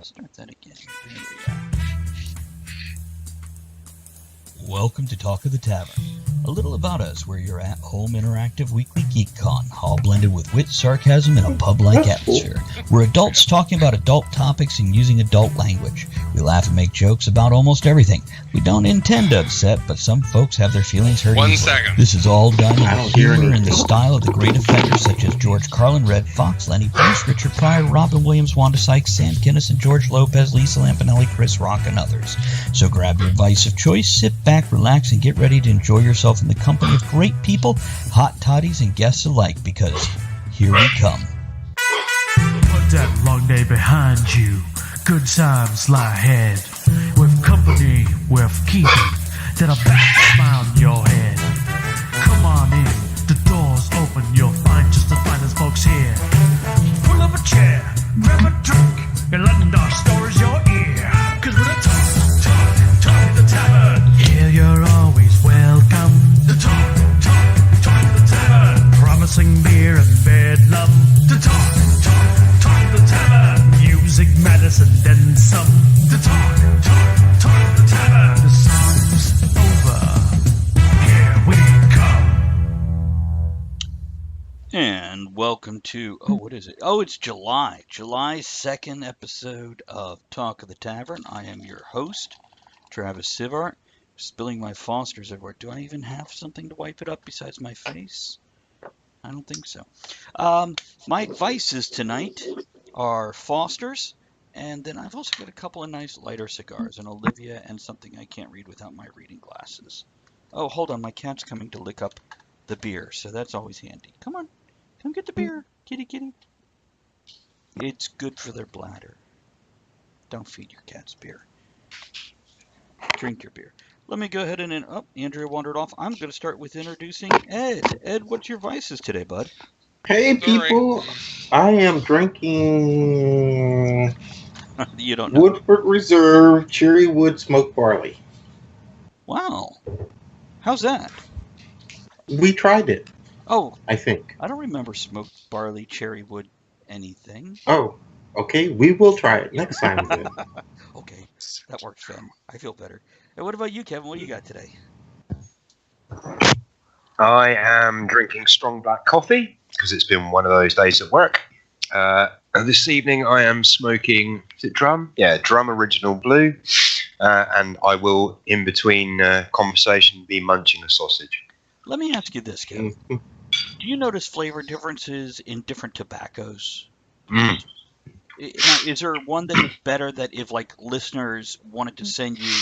Start that again. There we go. Welcome to Talk of the Tavern. A little about us. We're your at-home interactive weekly GeekCon, all blended with wit, sarcasm, and a pub-like atmosphere. We're adults talking about adult topics and using adult language. We laugh and make jokes about almost everything. We don't intend to upset, but some folks have their feelings hurt. 1 second. This is all done in humor and the style of the great offenders such as George Carlin, Red Fox, Lenny Bruce, Richard Pryor, Robin Williams, Wanda Sykes, Sam Kinison, George Lopez, Lisa Lampanelli, Chris Rock, and others. So grab your vice of choice, sit back, relax, and get ready to enjoy yourself in the company of great people, hot toddies, and guests alike, because here we come. Put that long day behind you. Good times lie ahead. With company worth keeping, then a big smile on your head. Come on in, the door's open. You'll find just the finest folks here. Pull up a chair, grab a drink, and letting our stories your ear. Cause we're the talk of the tavern. Here you're always welcome. The talk of the tavern. Promising beer and bedlam. The talk of the tavern. Music, medicine, then some. The talk of the tavern. The song's over. Here we come. And welcome to, what is it? Oh, it's July's 2nd episode of Talk of the Tavern. I am your host, Travis Sivart. Spilling my Foster's everywhere. Do I even have something to wipe it up besides my face? I don't think so. My vices tonight are Foster's, and then I've also got a couple of nice lighter cigars, an Olivia and something I can't read without my reading glasses. Oh, hold on, my cat's coming to lick up the beer, so that's always handy. Come on, come get the beer, kitty kitty. It's good for their bladder. Don't feed your cats beer. Drink your beer. Let me go ahead and... Oh, Andrea wandered off. I'm going to start with introducing Ed. Ed, what's your vices today, bud? Hey, people. I am drinking You don't know. Woodford Reserve Cherry Wood Smoked Barley. Wow. How's that? We tried it. Oh. I think. I don't remember smoked barley, cherry wood, anything. Oh, okay. We will try it next time then. Okay. That works then. I feel better. And what about you, Kevin? What do you got today? I am drinking strong black coffee because it's been one of those days at work. And this evening I am smoking, is it Drum? Yeah, Drum Original Blue. And I will, in between conversation, be munching a sausage. Let me ask you this, Kevin. Do you notice flavor differences in different tobaccos? Mm. Is there one that is better that if, like, listeners wanted to send you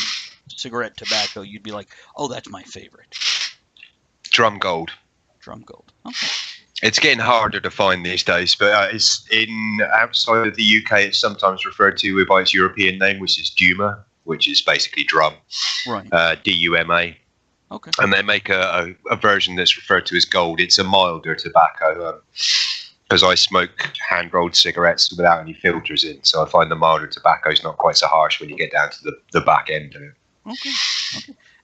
cigarette tobacco, you'd be like, oh, that's my favorite? Drum Gold. Drum Gold. Okay. It's getting harder to find these days, but it's outside of the UK, it's sometimes referred to by its European name, which is Duma, which is basically drum. Right. Duma. Okay. And they make a version that's referred to as Gold. It's a milder tobacco. Because I smoke hand-rolled cigarettes without any filters in, so I find the milder tobacco is not quite so harsh when you get down to the back end of it. Okay.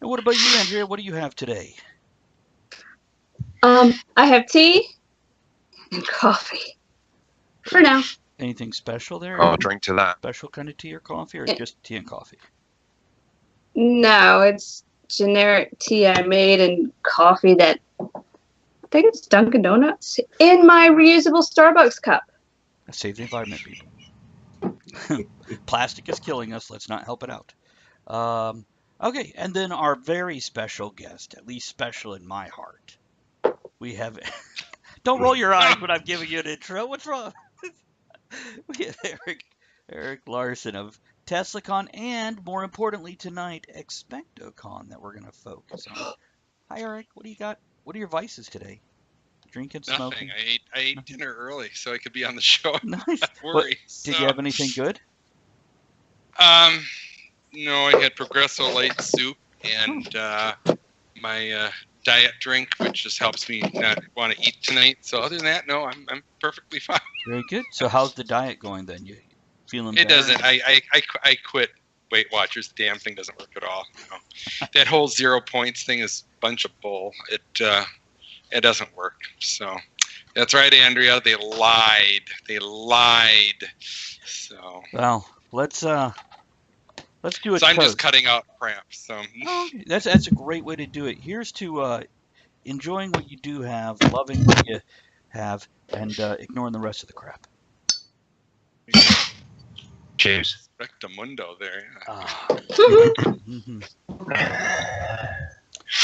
And what about you, Andrea? What do you have today? I have tea and coffee. For now. Anything special there? I'll drink to that. Special kind of tea or coffee, or just tea and coffee? No, it's generic tea I made and coffee that I think it's Dunkin' Donuts in my reusable Starbucks cup. Save the environment, people. Plastic is killing us. Let's not help it out. Okay, and then our very special guest, at least special in my heart. We have... Don't roll your eyes when I'm giving you an intro. What's wrong? We have Eric Larson of TeslaCon, and more importantly tonight, ExpectoCon that we're going to focus on. Hi, Eric. What do you got? What are your vices today? Drinking, smoking? Nothing. I ate dinner early so I could be on the show. Nice. Not worry. Did you have anything good? No, I had Progresso light soup and my diet drink, which just helps me not want to eat tonight. So other than that, no, I'm perfectly fine. Very good. So how's the diet going then? You feeling It better? doesn't. I quit Weight Watchers. The damn thing doesn't work at all. You know. That whole 0 points thing is a bunch of bull. It doesn't work. So that's right, Andrea. They lied. So. Well, let's do a So I'm just toast. cutting out cramps. So That's a great way to do it. Here's to enjoying what you do have, loving what you have, and ignoring the rest of the crap. Cheers. Rectamundo there. Yeah. Mhm.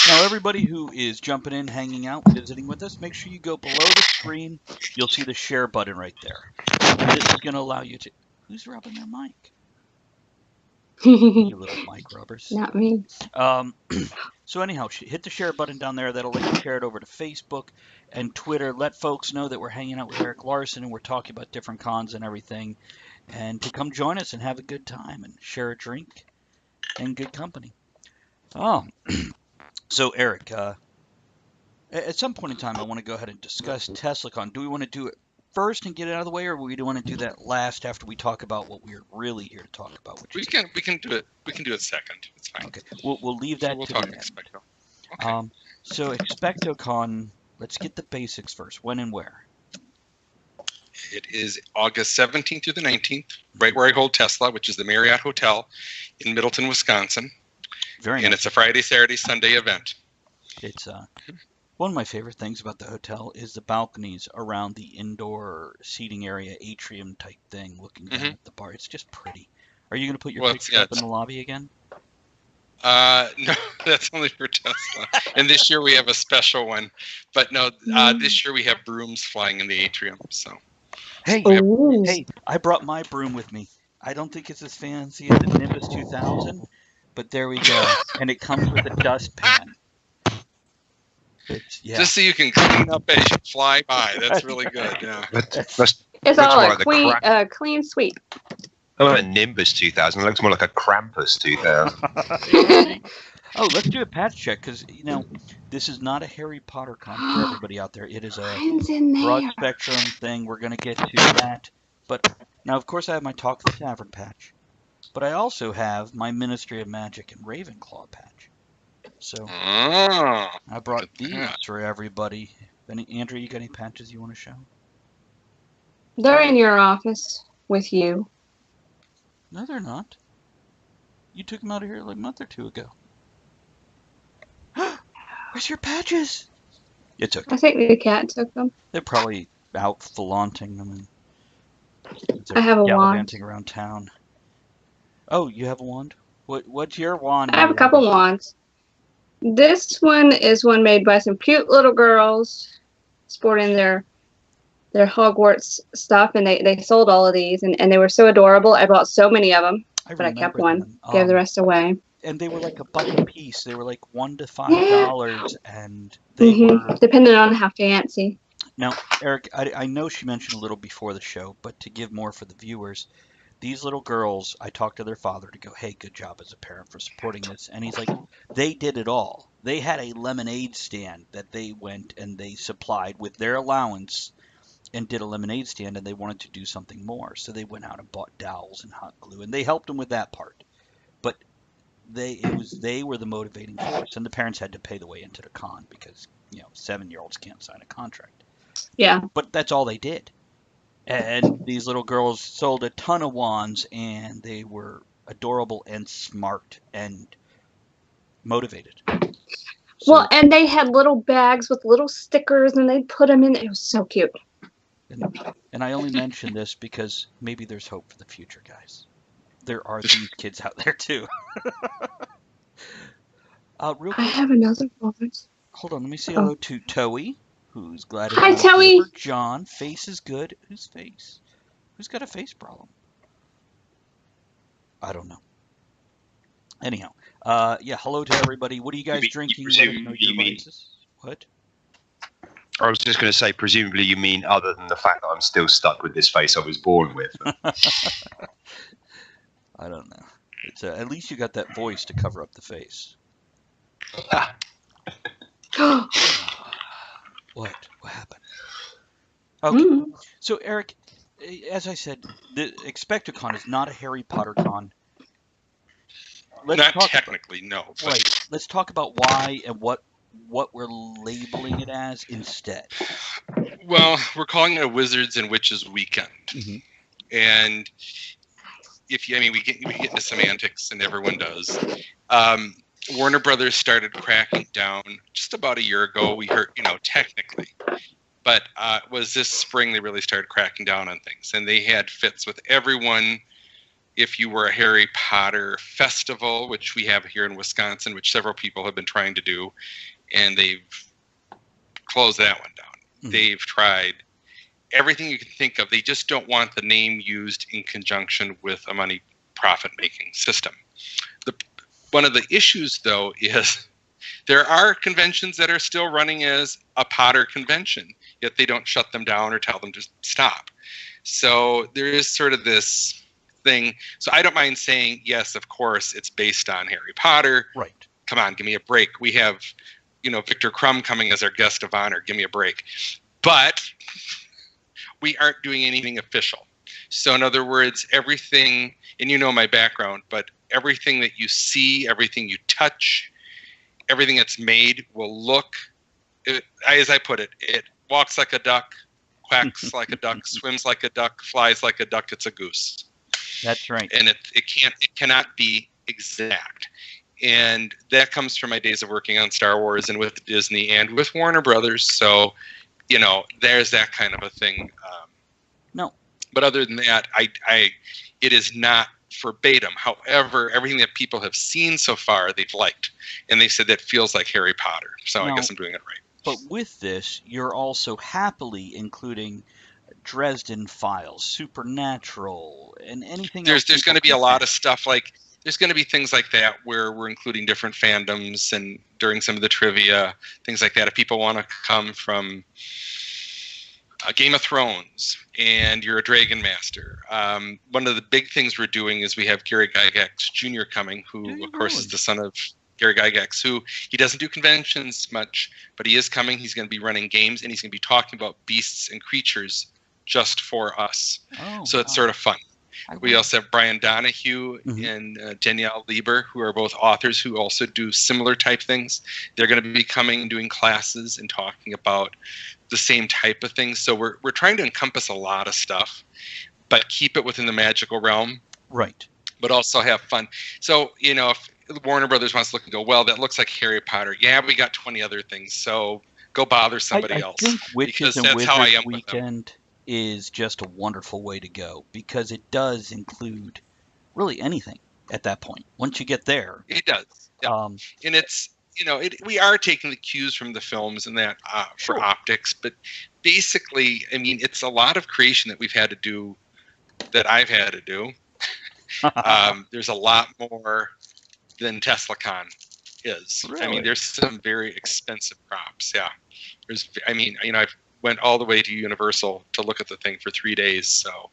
Now, everybody who is jumping in, hanging out, visiting with us, make sure you go below the screen. You'll see the share button right there. And this is going to allow you to. Who's rubbing their mic? You little mic rubbers. Not me. So anyhow, hit the share button down there. That'll let you share it over to Facebook and Twitter. Let folks know that we're hanging out with Eric Larson and we're talking about different cons and everything. And to come join us and have a good time and share a drink and good company. Oh, so Eric, at some point in time, I want to go ahead and discuss TeslaCon. Do we want to do it first and get it out of the way, or do we want to do that last after we talk about what we're really here to talk about? Which We is, can do it. We can do it second. It's fine. okay, we'll leave that We'll to talk the end. Expecto. Okay. So ExpectoCon, let's get the basics first. When and where? It is August 17th through the 19th, right where I hold Tesla, which is the Marriott Hotel in Middleton, Wisconsin. Very And nice. it's a Friday, Saturday, Sunday event. It's one of my favorite things about the hotel is the balconies around the indoor seating area, atrium type thing, looking down at the bar. It's just pretty. Are you going to put your Well, picture yeah, up in the lobby again? No, that's only for Tesla. And this year we have a special one. But no, this year we have brooms flying in the atrium. So Hey, Ooh. hey, I brought my broom with me. I don't think it's as fancy as the Nimbus 2000, but there we go. And it comes with a dustpan. It's, yeah. just so you can clean up as you fly by. That's really good. Yeah. That's It's Which all one, a the clean sweep. a Nimbus 2000. It looks more like a Krampus 2000. Oh, let's do a patch check because this is not a Harry Potter con for everybody out there. It is a Mine's in broad there. spectrum thing. We're gonna get to that, but now, of course, I have my Talk of the Tavern patch, but I also have my Ministry of Magic and Ravenclaw patch. So Oh, I brought Good these patch. for everybody. Andrew, you got any patches you want to show? They're in your office with you. No, they're not. You took them out of here like a month or two ago. Where's your patches? It's okay. I think the cat took them. They're probably out flaunting them and I have a wand. gallivanting around town. Oh, you have a wand? What's your wand? I have a couple wands. This one is one made by some cute little girls sporting their Hogwarts stuff, and they sold all of these, and they were so adorable. I bought so many of them, but I kept one, them. gave the rest away. And they were like $1 a piece. They were like $1 to $5, and they hmm were. Depending on how fancy. Now, Eric, I know she mentioned a little before the show, but to give more for the viewers, these little girls, I talked to their father to go, hey, good job as a parent for supporting this. And he's like, they did it all. They had a lemonade stand that they went and they supplied with their allowance and did a lemonade stand, and they wanted to do something more. So they went out and bought dowels and hot glue, and they helped them with that part. But they were the motivating force, and the parents had to pay the way into the con because 7-year-olds can't sign a contract. Yeah. But that's all they did. And these little girls sold a ton of wands, and they were adorable and smart and motivated. So, Well, and they had little bags with little stickers, and they put them in. It was so cute. and I only mention this because maybe there's hope for the future, guys. There are these kids out there too. Real I quick, have another one. hold on. Let me say hello to Toey, who's glad to Hi, have Toey. over John. Face is good. Whose face? Who's got a face problem? I don't know. Anyhow, yeah. Hello to everybody. What are you guys drinking? Let us know your devices. What? I was just going to say, presumably you mean other than the fact that I'm still stuck with this face I was born with. I don't know. It's at least you got that voice to cover up the face. What? What happened? Okay. So Eric, as I said, the ExpectoCon is not a Harry Potter con. not technically, no. But Right. Let's talk about why and what we're labeling it as instead. Well, we're calling it a Wizards and Witches weekend. Mm-hmm. And we get into semantics, and everyone does. Warner Brothers started cracking down just about a year ago. We heard, technically, but it was this spring they really started cracking down on things, and they had fits with everyone. If you were a Harry Potter festival, which we have here in Wisconsin, which several people have been trying to do, and they've closed that one down. Mm-hmm. They've tried everything you can think of. They just don't want the name used in conjunction with a money profit-making system. One of the issues, though, is there are conventions that are still running as a Potter convention, yet they don't shut them down or tell them to stop. So there is sort of this thing. So I don't mind saying, yes, of course, it's based on Harry Potter. Right. Come on, give me a break. We have, Victor Crumb coming as our guest of honor. Give me a break. But we aren't doing anything official. So in other words, everything, and my background, but everything that you see, everything you touch, everything that's made will look, as I put it walks like a duck, quacks like a duck, swims like a duck, flies like a duck. It's a goose. That's right. And it cannot be exact. And that comes from my days of working on Star Wars and with Disney and with Warner Brothers. So, there's that kind of a thing. No. But other than that, it is not verbatim. However, everything that people have seen so far, they've liked. And they said that feels like Harry Potter. So I guess I'm doing it right. But with this, you're also happily including Dresden Files, Supernatural, and anything else. There's going to be a lot of stuff like, there's going to be things like that where we're including different fandoms, and during some of the trivia, things like that. If people want to come from Game of Thrones and you're a Dragon Master, one of the big things we're doing is we have Gary Gygax Jr. coming, who, of course, is the son of Gary Gygax, who he doesn't do conventions much, but he is coming. He's going to be running games, and he's going to be talking about beasts and creatures just for us. So it's sort of fun. We also have Brian Donahue and Danielle Lieber, who are both authors who also do similar type things. They're going to be coming and doing classes and talking about the same type of things. So we're trying to encompass a lot of stuff, but keep it within the magical realm. Right. But also have fun. So, if Warner Brothers wants to look and go, well, that looks like Harry Potter. Yeah, we got 20 other things. So go bother somebody else. I think Witches and that's Wizards how I am Weekend is just a wonderful way to go, because it does include really anything at that point. Once you get there, it does. Yeah. And it's, we are taking the cues from the films and that for optics, but basically, it's a lot of creation that we've had to do, that I've had to do. There's a lot more than TeslaCon is. Really? There's some very expensive props. Yeah. I went all the way to Universal to look at the thing for 3 days. So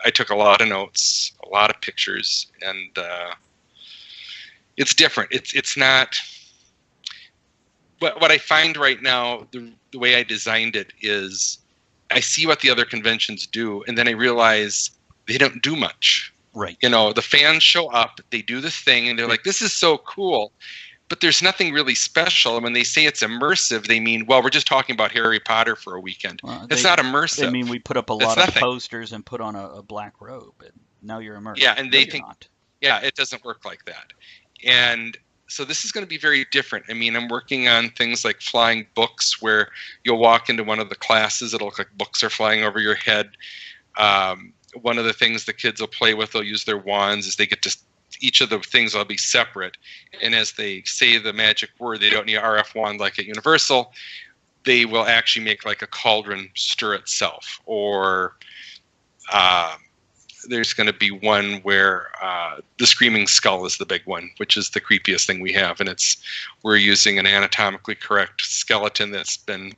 I took a lot of notes, a lot of pictures, and it's different. It's not. What I find right now, the way I designed it is, I see what the other conventions do, and then I realize they don't do much. Right. The fans show up, they do the thing, and they're like, this is so cool. But there's nothing really special. And when they say it's immersive, they mean, well, we're just talking about Harry Potter for a weekend. It's not immersive. We put up a lot of posters and put on a black robe, and now you're immersed. Yeah, and they think, it doesn't work like that. And so this is going to be very different. I'm working on things like flying books, where you'll walk into one of the classes, it'll look like books are flying over your head. One of the things the kids will play with, they'll use their wands, is they get to, each of the things will be separate. And as they say the magic word, they don't need an RF wand like at Universal. They will actually make like a cauldron stir itself. Or there's going to be one where the screaming skull is the big one, which is the creepiest thing we have. And we're using an anatomically correct skeleton that's been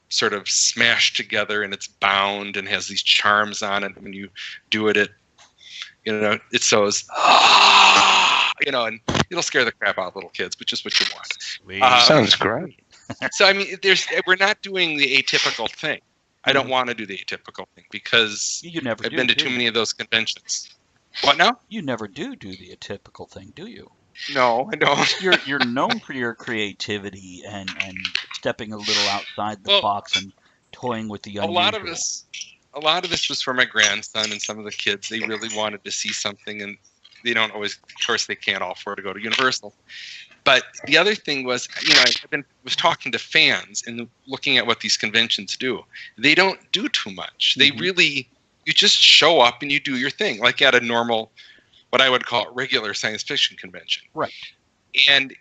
sort of smashed together, and it's bound and has these charms on it. When you do it, it says, and it'll scare the crap out of little kids, which is what you want. Sounds great. So we're not doing the atypical thing. I don't want to do the atypical thing, because I've been to too many of those conventions. What now? You never do the atypical thing, do you? No, I don't. You're known for your creativity and stepping a little outside the box and toying with the unusual. a lot of this was for my grandson and some of the kids. They really wanted to see something, and they don't always, of course, they can't all afford to go to Universal. But the other thing was, was talking to fans and looking at what these conventions do. They don't do too much. They really, you just show up and you do your thing, like at a normal, what I would call regular science fiction convention. Right. And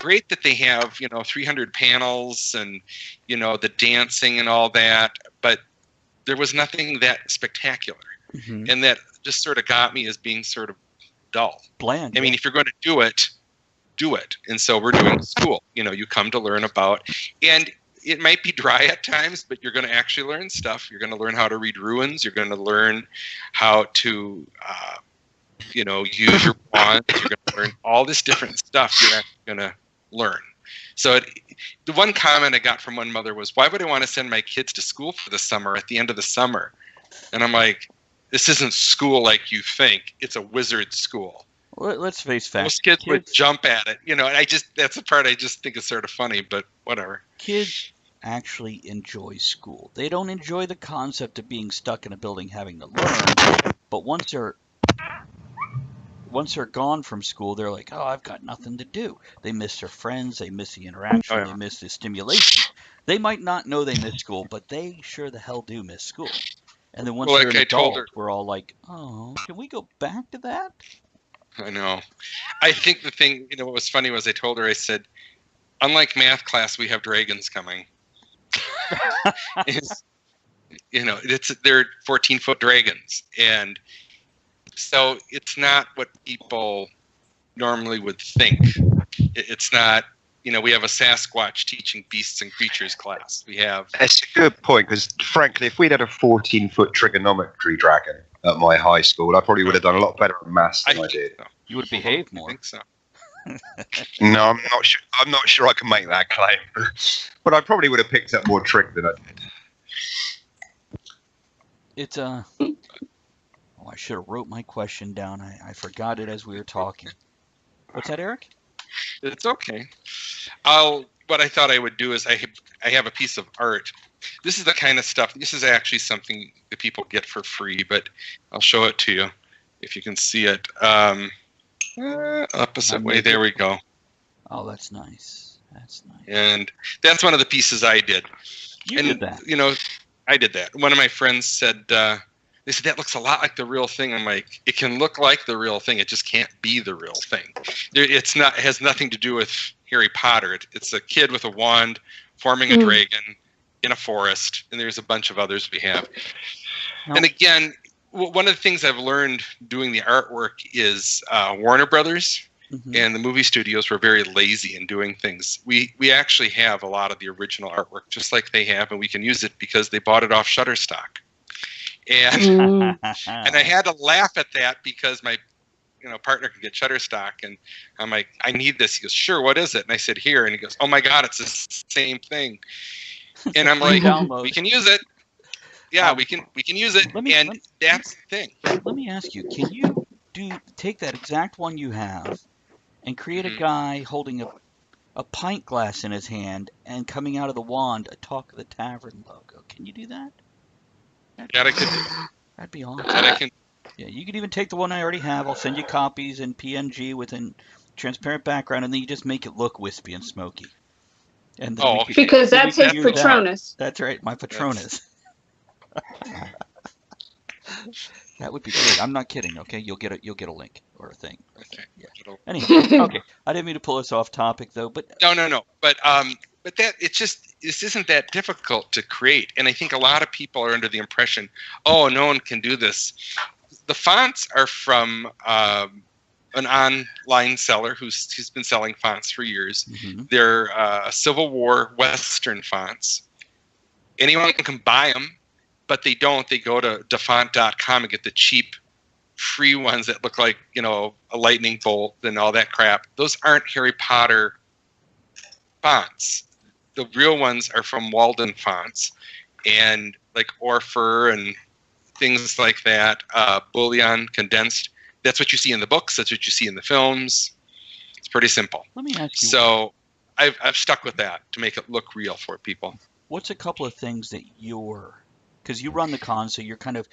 great that they have 300 panels and the dancing and all that, but there was nothing that spectacular, and that just sort of got me as being sort of dull, bland. I mean, if you're going to do it, do it. And so we're doing school. You come to learn about, and it might be dry at times, but you're going to actually learn stuff. You're going to learn how to read ruins. You're going to learn how to use your wands. You're going to learn all this different stuff you're actually going to learn. So the one comment I got from one mother was, why would I want to send my kids to school for the summer at the end of the summer? And I'm like, this isn't school like you think. It's a wizard school. Well, let's face facts. Most kids would jump at it. And that's the part I just think is sort of funny, but whatever. Kids actually enjoy school. They don't enjoy the concept of being stuck in a building having to learn, but once they're gone from school, they're like, oh, I've got nothing to do. They miss their friends. They miss the interaction. They miss the stimulation. They might not know they miss school, but they sure the hell do miss school. And then once they're an adult, we're all like, oh, can we go back to that? I know. I think the thing, what was funny was I told her, I said, unlike math class, we have dragons coming. They're 14-foot dragons. And so it's not what people normally would think. It's not, we have a Sasquatch teaching beasts and creatures class. We have. That's a good point, because frankly, if we'd had a 14-foot trigonometry dragon at my high school, I probably would have done a lot better at maths than I did. So. You would have behaved more. I think so. No, I'm not sure. I'm not sure I can make that claim, but I probably would have picked up more trig than I did. It's I should have wrote my question down. I forgot it as we were talking. What's that, Eric? It's okay. What I thought I would do is I have a piece of art. This is the kind of stuff. This is actually something that people get for free, but I'll show it to you if you can see it. Opposite way. There we go. Oh, that's nice. That's nice. And that's one of the pieces I did. You did that. I did that. One of my friends said, they said, that looks a lot like the real thing. I'm like, it can look like the real thing. It just can't be the real thing. It has nothing to do with Harry Potter. It's a kid with a wand forming a dragon in a forest. And there's a bunch of others we have. No. And again, one of the things I've learned doing the artwork is Warner Brothers and the movie studios were very lazy in doing things. We actually have a lot of the original artwork, just like they have, and we can use it because they bought it off Shutterstock. And and I had to laugh at that because my partner can get Shutterstock, and I'm like, I need this. He goes, sure, what is it? And I said, here. And he goes, oh my God, it's the same thing. And I'm like, we can use it. Yeah, we can use it, that's the thing. Let me ask you, can you take that exact one you have and create a guy holding a pint glass in his hand and coming out of the wand a Talk of the Tavern logo? Can you do that? That I could do. That'd be awesome. That I can. Yeah, you could even take the one I already have. I'll send you copies in PNG with a transparent background, and then you just make it look wispy and smoky. And because that's his Patronus. That's right, my Patronus. That would be great. I'm not kidding. Okay, you'll get a link or a thing. Okay. Yeah. Anyway, okay. I didn't mean to pull us off topic though, but no. But that this isn't that difficult to create, and I think a lot of people are under the impression, oh, no one can do this. The fonts are from an online seller who's been selling fonts for years. They're Civil War Western fonts. Anyone can buy them. But they don't. They go to defont.com and get the cheap, free ones that look like, a lightning bolt and all that crap. Those aren't Harry Potter fonts. The real ones are from Walden fonts and like Orpher and things like that. Bullion, condensed. That's what you see in the books. That's what you see in the films. It's pretty simple. Let me ask you. So I've stuck with that to make it look real for people. What's a couple of things that you're because you run the con, so you're kind of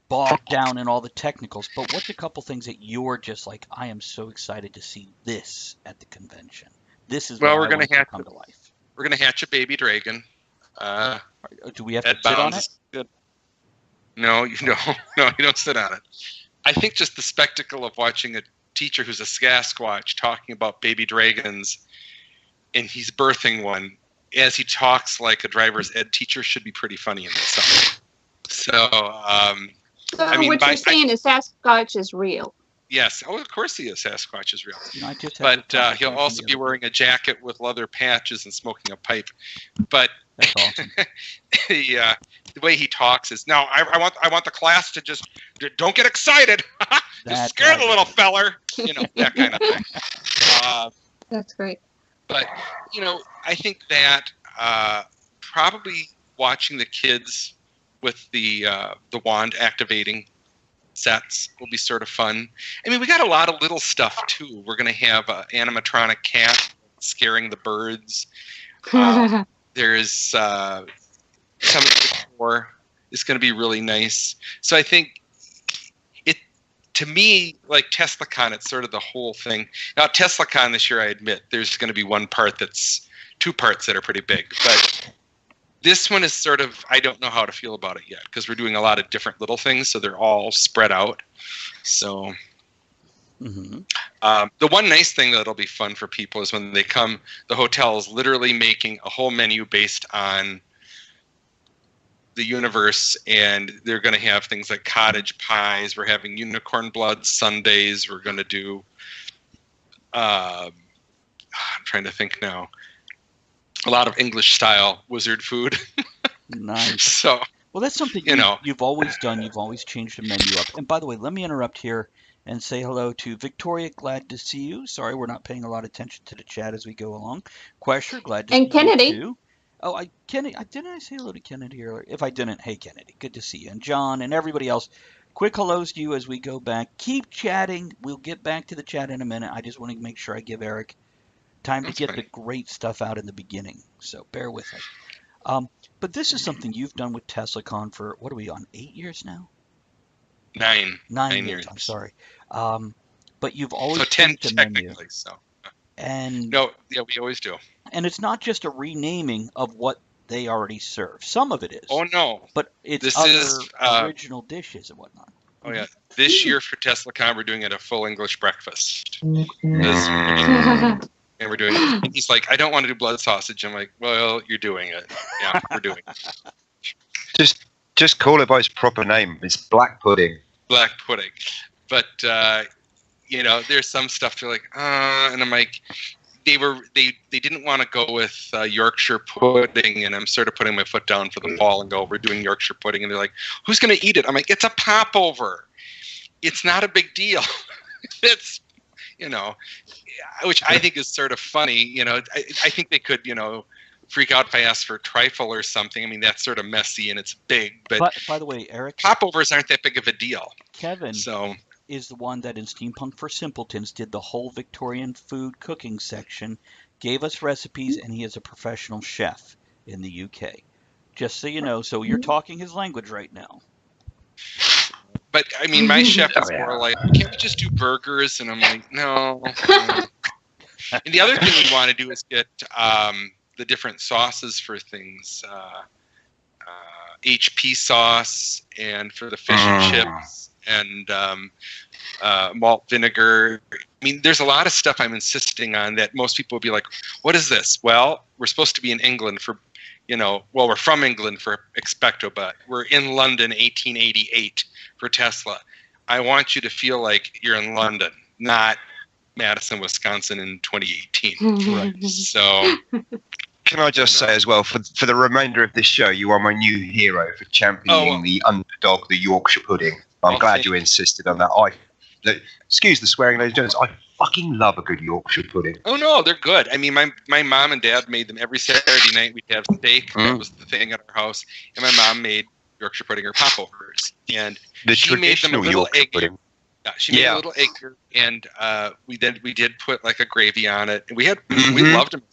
bogged down in all the technicals. But what's a couple things that you're just like, I am so excited to see this at the convention. This is Well, what we're I gonna want to have come to life. We're gonna hatch a baby dragon. Do we have to Ed sit on Bounds it? is good. No, you don't. No, you don't sit on it. I think just the spectacle of watching a teacher who's a Sasquatch talking about baby dragons, and he's birthing one as he talks like a driver's ed teacher should be pretty funny in itself. So, So I mean, what you're saying is Sasquatch is real. yes, of course he is. Sasquatch is real. You know, I just had this But he'll conversation also the be other wearing a jacket with leather patches and smoking a pipe. But day. That's awesome. the way he talks is, no, I want the class to just don't get excited. Just That's scare the right. little feller. You know, that kind of thing. That's great. But, you know, I think that probably watching the kids with the wand activating sets will be sort of fun. I mean, we got a lot of little stuff, too. We're going to have an animatronic cat scaring the birds. There's some of the decor is going to be really nice. So I think to me, like TeslaCon, it's sort of the whole thing. Now, TeslaCon this year, I admit, there's going to be two parts that are pretty big. But this one is sort of, I don't know how to feel about it yet because we're doing a lot of different little things, so they're all spread out. So the one nice thing that'll be fun for people is when they come, the hotel is literally making a whole menu based on the universe, and they're going to have things like cottage pies. We're having unicorn blood sundaes. We're going to do I'm trying to think now, a lot of English style wizard food. Nice. So, well, that's something you've always done. You've always changed the menu up. And by the way, let me interrupt here and say hello to Victoria. Glad to see you. Sorry, we're not paying a lot of attention to the chat as we go along. Quesher, glad to see Kennedy. you too. Oh, Kennedy, didn't I say hello to Kennedy earlier? If I didn't, hey Kennedy, good to see you. And John and everybody else, quick hellos to you as we go back. Keep chatting. We'll get back to the chat in a minute. I just want to make sure I give Eric time to get the great stuff out in the beginning. So bear with us. But this is something you've done with TeslaCon for, what are we on, 8 years now? 9 years. I'm sorry. But you've always so 10 changed the menu. technically. So. And no, yeah, we always do. And it's not just a renaming of what they already serve. Some of it is. Oh no! But it's this other is original dishes and whatnot. Oh yeah! This year for TeslaCon, we're doing it a full English breakfast. And we're doing it. And he's like, I don't want to do blood sausage. I'm like, well, you're doing it. Yeah, we're doing it. Just call it by its proper name. It's black pudding. Black pudding. But you know, there's some stuff they're like, and I'm like, they didn't want to go with Yorkshire pudding, and I'm sort of putting my foot down for the wall and go, we're doing Yorkshire pudding, and they're like, who's going to eat it? I'm like, it's a popover. It's not a big deal. It's, you know, which I think is sort of funny. You know, I think they could, you know, freak out if I ask for trifle or something. I mean, that's sort of messy and it's big. But by the way, Eric, popovers aren't that big of a deal. Kevin so is the one that in Steampunk for Simpletons did the whole Victorian food cooking section, gave us recipes, and he is a professional chef in the UK. Just so you know, so you're talking his language right now. But I mean, my chef is more like, can't we just do burgers? And I'm like, no. And the other thing we want to do is get the different sauces for things, HP sauce, and for the fish and chips, and malt vinegar. I mean, there's a lot of stuff I'm insisting on that most people will be like, what is this? Well, we're supposed to be in England for, you know, well, we're from England for Expecto, but we're in London 1888 for Tesla. I want you to feel like you're in London, not Madison, Wisconsin in 2018. Right. So can I just say as well, for the remainder of this show, you are my new hero for championing the underdog, the Yorkshire pudding. I'm glad you insisted on that. Excuse the swearing, ladies and gentlemen. I fucking love a good Yorkshire pudding. Oh no, they're good. I mean, my mom and dad made them every Saturday night. We'd have steak. That was the thing at our house. And my mom made Yorkshire pudding or popovers. And she made them a little Yorkshire pudding. Yeah, she made a little egg, and we did put like a gravy on it. And we loved them.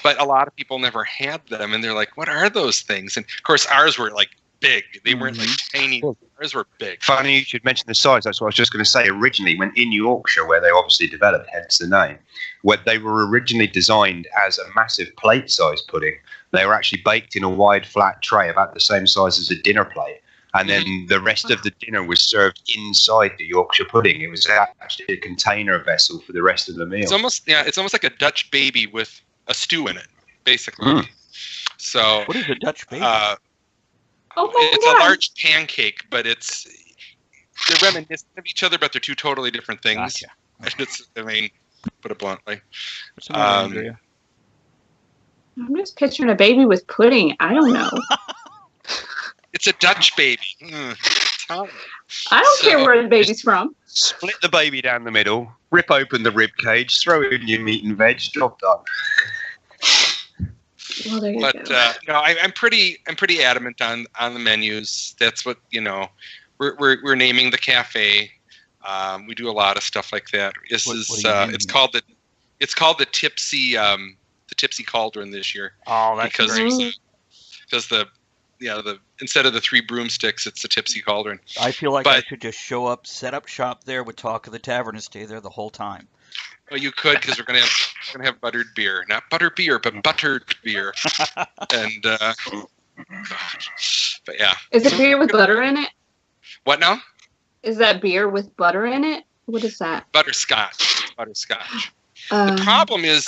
But a lot of people never had them, and they're like, "What are those things?" And of course, ours were like big. They weren't like tiny. Ours were big. Funny you should mention the size. That's what I was just going to say. Originally, when in Yorkshire, where they obviously developed, hence the name, where they were originally designed as a massive plate-sized pudding. They were actually baked in a wide, flat tray about the same size as a dinner plate. And then the rest of the dinner was served inside the Yorkshire pudding. It was actually a container vessel for the rest of the meal. It's almost like a Dutch baby with a stew in it, basically. So What is a Dutch baby? It's a large pancake, but they're reminiscent of each other, but they're two totally different things. Gotcha. Put it bluntly. What's the matter, Andrea? I'm just picturing a baby with pudding. I don't know. It's a Dutch baby. I don't care where the baby's from. Split the baby down the middle, rip open the rib cage, throw in your meat and veg, job done. Well, there you But go. no, I'm pretty adamant on the menus. That's what we're naming the cafe. We do a lot of stuff like that. This it's called the Tipsy Cauldron this year. Oh, that's great. Because the instead of the 3 broomsticks, it's the Tipsy Cauldron. I feel like I should just show up, set up shop there with Talk of the Tavern, and stay there the whole time. Well, you could, because we're gonna have buttered beer, not butter beer, but buttered beer, and but yeah. Is it beer with butter in it? What now? Is that beer with butter in it? What is that? Butterscotch. The problem is,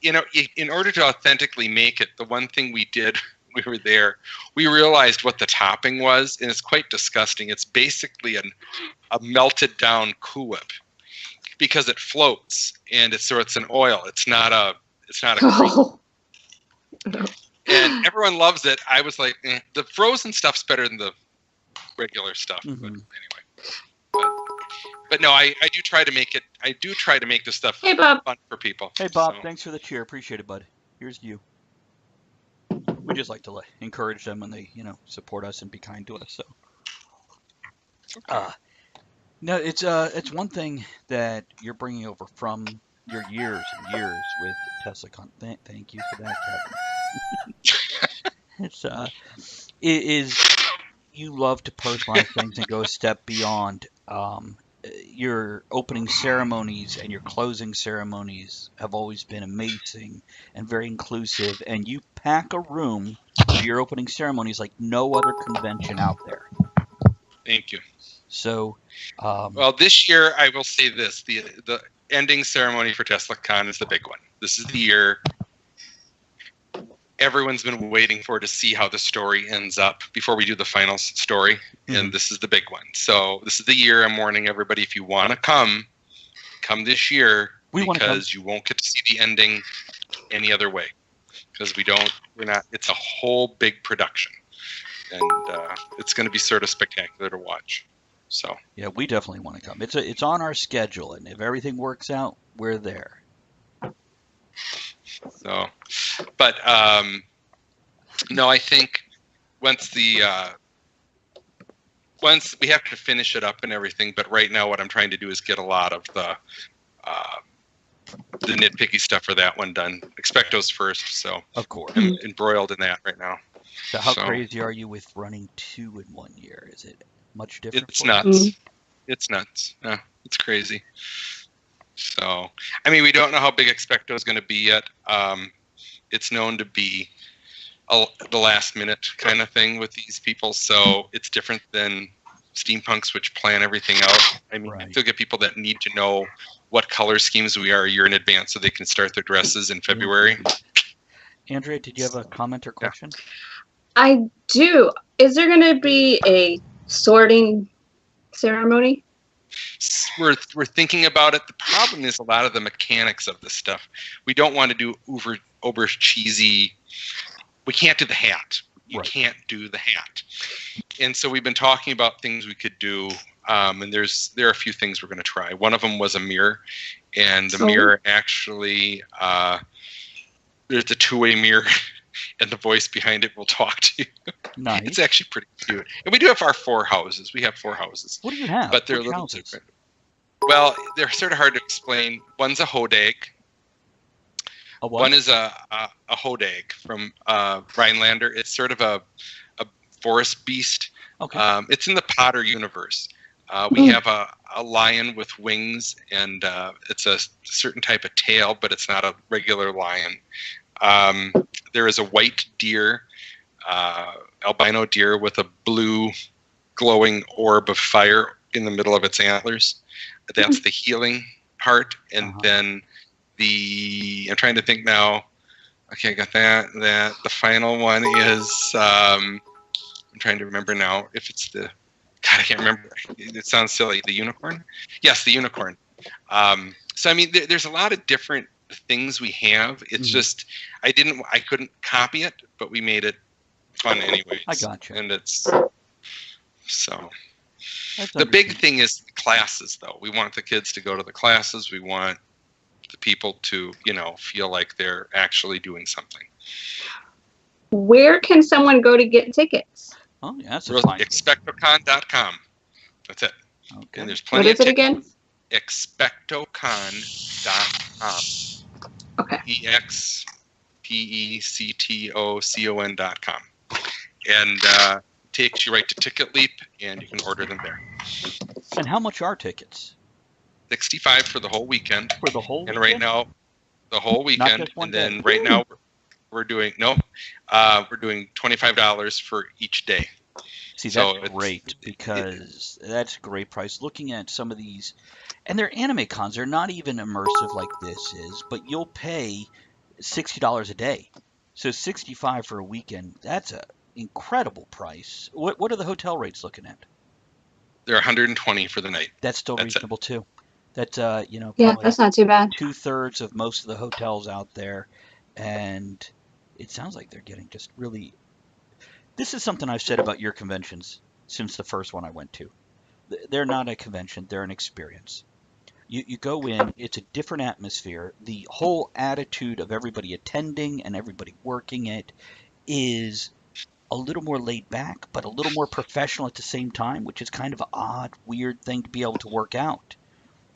in order to authentically make it, the one thing we did when we were there, we realized what the topping was, and it's quite disgusting. It's basically a melted down Cool Whip, because it floats, and it's an oil. It's not a cream. And everyone loves it. I was like, the frozen stuff's better than the regular stuff. But anyway. But no, I do try to make it. I do try to make this stuff fun for people. Hey, Bob, thanks for the cheer. Appreciate it, bud. Here's you. We just like to encourage them when they, support us and be kind to us. So, no, it's one thing that you're bringing over from your years and years with TeslaCon. Thank you for that, Kevin. It is you love to personalize things and go a step beyond. Your opening ceremonies and your closing ceremonies have always been amazing and very inclusive, and you pack a room for your opening ceremonies like no other convention out there. Thank you. So, well, this year I will say this: the ending ceremony for TeslaCon is the big one. This is the year everyone's been waiting for to see how the story ends up before we do the final story, and this is the big one. So this is the year I'm warning everybody: if you want to come this year, because you won't get to see the ending any other way, because we're not. It's a whole big production, and it's going to be sort of spectacular to watch. So yeah, we definitely want to come. It's on our schedule, and if everything works out, we're there. So, but no, I think once we have to finish it up and everything. But right now, what I'm trying to do is get a lot of the nitpicky stuff for that one done. Expecto's first, so of course I'm embroiled in that right now. So how crazy are you with running 2 in 1 year? Is it much different? It's nuts. It's nuts. Yeah, it's crazy. So, I mean, we don't know how big Expecto is going to be yet. It's known to be the last minute kind of thing with these people. So it's different than steampunks, which plan everything out. I mean, I still get people that need to know what color schemes we are a year in advance so they can start their dresses in February. Andrea, did you have a comment or question? I do. Is there going to be a sorting ceremony? We're thinking about it. The problem is a lot of the mechanics of this stuff. We don't want to do over cheesy. We can't do the hat. You can't do the hat. And so we've been talking about things we could do. And there are a few things we're going to try. One of them was a mirror, and the mirror actually there's a 2-way mirror. And the voice behind it will talk to you. Nice. It's actually pretty cute. And we do have our 4 houses. We have 4 houses. What do you have? But they're a little different. Well, they're sort of hard to explain. One's a hodag. A what? One is a hodag from Rhinelander. It's sort of a forest beast. Okay. It's in the Potter universe. We have a lion with wings, and it's a certain type of tail, but it's not a regular lion. There is a white deer, albino deer with a blue glowing orb of fire in the middle of its antlers. That's the healing part. And then I'm trying to think now. Okay, I got that. The final one is, I'm trying to remember now if it's God, I can't remember. It sounds silly. The unicorn? Yes, the unicorn. So, I mean, there's a lot of different things we have. It's just, I couldn't copy it, but we made it fun anyways. I got you. And it's, so. That's The big thing is classes, though. We want the kids to go to the classes. We want the people to, feel like they're actually doing something. Where can someone go to get tickets? Oh, yeah, that's a fine. ExpectoCon.com. That's it. Okay. And there's What plenty is of it again? ExpectoCon.com. Okay. ExpectoCon.com. And takes you right to Ticket Leap, and you can order them there. And how much are tickets? $65 for the whole weekend. For the whole And weekend? right now, the whole weekend. just one And then day. right now, we're doing $25 for each day. See, So that's great because that's a great price. Looking at some of these, and they're anime cons. They're not even immersive like this is, but you'll pay $60 a day. So $65 for a weekend. That's a incredible price. What are the hotel rates looking at? They're $120 for the night. That's still That's it. reasonable too. That's Yeah, probably that's not too bad. 2/3 of most of the hotels out there, and it sounds like they're getting just really. This is something I've said about your conventions since the first one I went to. They're not a convention; they're an experience. You go in, it's a different atmosphere. The whole attitude of everybody attending and everybody working it is a little more laid back, but a little more professional at the same time, which is kind of an odd, weird thing to be able to work out.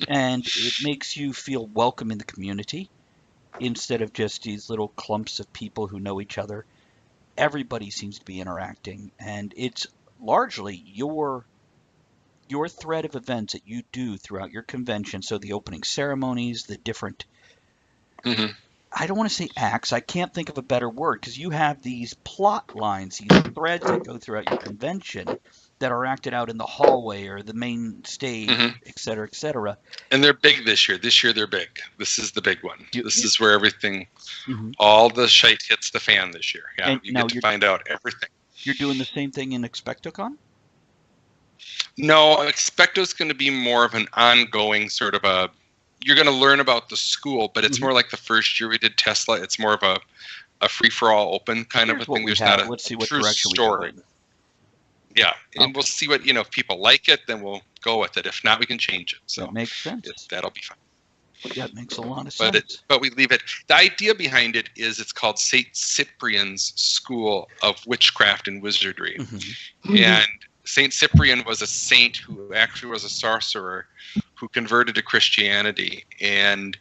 And it makes you feel welcome in the community instead of just these little clumps of people who know each other. Everybody seems to be interacting, and it's largely your thread of events that you do throughout your convention. So the opening ceremonies, the different I don't want to say acts. I can't think of a better word because you have these plot lines, these threads that go throughout your convention that are acted out in the hallway or the main stage, et cetera, et cetera. And they're big this year. This year they're big. This is the big one. This is where everything, all the shite hits the fan this year. Yeah, And you now get to find out everything. You're doing the same thing in ExpectoCon? No, Expecto's going to be more of an ongoing sort of a. You're going to learn about the school, but it's more like the first year we did Tesla. It's more of a free-for-all open kind Here's of a what thing. we There's have. not a Let's see what true direction we story. go. Yeah, and Okay. we'll see what, if people like it, then we'll go with it. If not, we can change it. So That makes sense. that'll be fine. Yeah, it makes a lot of But sense. but we leave it. The idea behind it is it's called Saint Cyprian's School of Witchcraft and Wizardry. And Saint Cyprian was a saint who actually was a sorcerer who converted to Christianity. And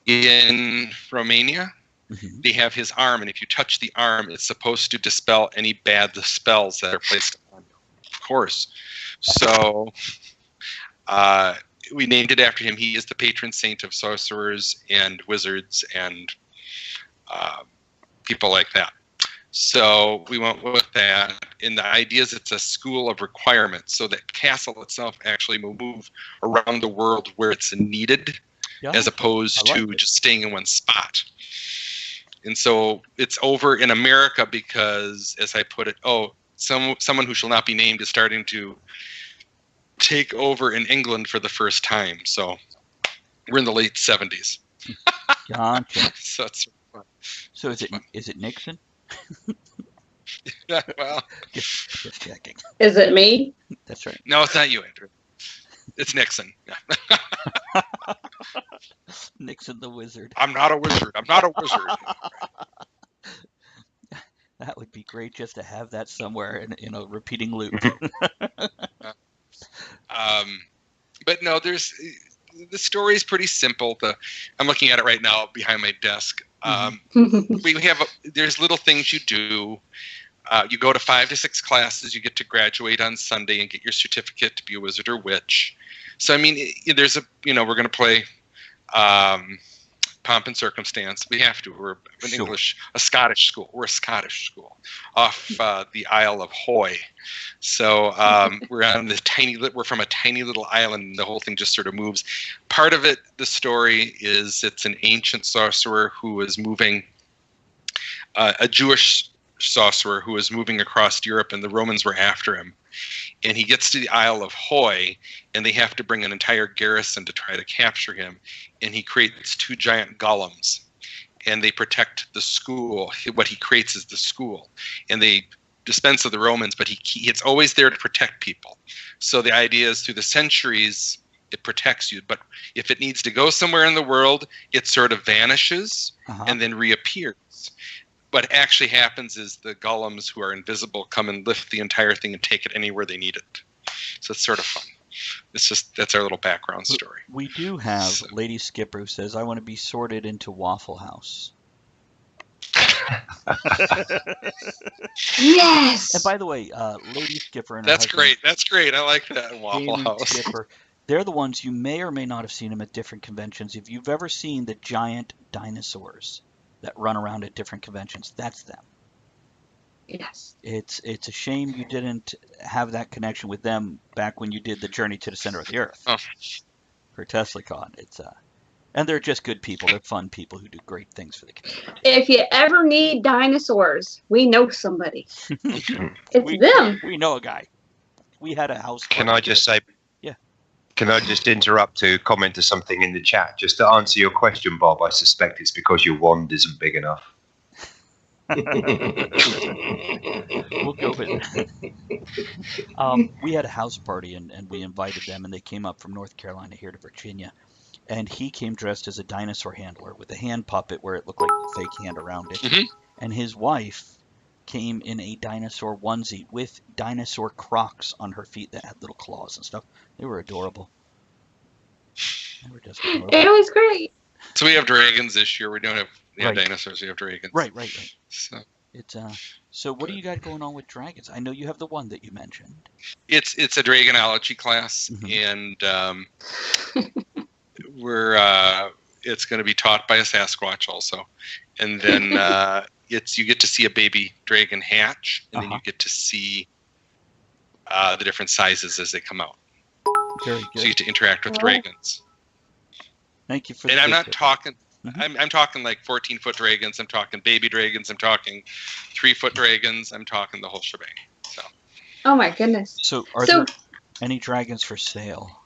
in Romania, they have his arm, and if you touch the arm, it's supposed to dispel any bad spells that are placed upon you. Of course. So we named it after him. He is the patron saint of sorcerers and wizards and people like that. So we went with that. And the idea is it's a school of requirements. So the castle itself actually will move around the world where it's needed, as opposed to just staying in one spot. And so it's over in America because, as I put it, someone who shall not be named is starting to take over in England for the first time. So we're in the late 70s. Gotcha. So it's fun. So is it Nixon? Yeah, well, Just checking. Is it me? That's right. no, it's not you, Andrew. It's Nixon. Yeah. Nixon the wizard. I'm not a wizard. I'm not a wizard. That would be great just to have that somewhere in a repeating loop. But no, the story is pretty simple. I'm looking at it right now behind my desk. We have there's little things you do. You go to 5 to 6 classes. You get to graduate on Sunday and get your certificate to be a wizard or witch. So I mean, there's we're going to play Pomp and Circumstance. We have to. We're a Scottish school. We're a Scottish school off the Isle of Hoy. So we're from a tiny little island, and the whole thing just sort of moves. Part of it, the story is it's an ancient sorcerer who was moving, a Jewish sorcerer who was moving across Europe, and the Romans were after him. And he gets to the Isle of Hoy, and they have to bring an entire garrison to try to capture him. And he creates 2 giant golems, and they protect the school. What he creates is the school, and they dispense of the Romans, but it's always there to protect people. So the idea is through the centuries, it protects you. But if it needs to go somewhere in the world, it sort of vanishes and then reappears. What actually happens is the golems who are invisible come and lift the entire thing and take it anywhere they need it. So it's sort of fun. That's our little background story. We do have Lady Skipper who says, I want to be sorted into Waffle House. Yes! And by the way, Lady Skipper and her That's husband, great. That's great. I like that, Waffle Jamie House. Skipper, they're the ones you may or may not have seen them at different conventions. If you've ever seen the giant dinosaurs that run around at different conventions, that's them. Yes. It's a shame you didn't have that connection with them back when you did the Journey to the Center of the Earth for TeslaCon. And they're just good people. They're fun people who do great things for the community. If you ever need dinosaurs, we know somebody. It's them. We know a guy. We had a house. Can I just say? Yeah. Can I just interrupt to comment to something in the chat? Just to answer your question, Bob, I suspect it's because your wand isn't big enough. We'll go with it. We had a house party, and we invited them, and they came up from North Carolina here to Virginia. And he came dressed as a dinosaur handler with a hand puppet where it looked like a fake hand around it. Mm-hmm. And his wife came in a dinosaur onesie with dinosaur Crocs on her feet that had little claws and stuff. They were adorable. They were just adorable. It was great. So we have dragons this year. We don't have Right. dinosaurs. We have dragons. Right. So It's So what do you got going on with dragons? I know you have the one that you mentioned. it's a dragonology class, and it's going to be taught by a Sasquatch also, and then you get to see a baby dragon hatch, and then you get to see the different sizes as they come out. Very good. So you get to interact with dragons. Thank you for. And I'm not talking. I'm talking like 14-foot dragons. I'm talking baby dragons. I'm talking 3-foot dragons. I'm talking the whole shebang. So. Oh my goodness. So are there any dragons for sale?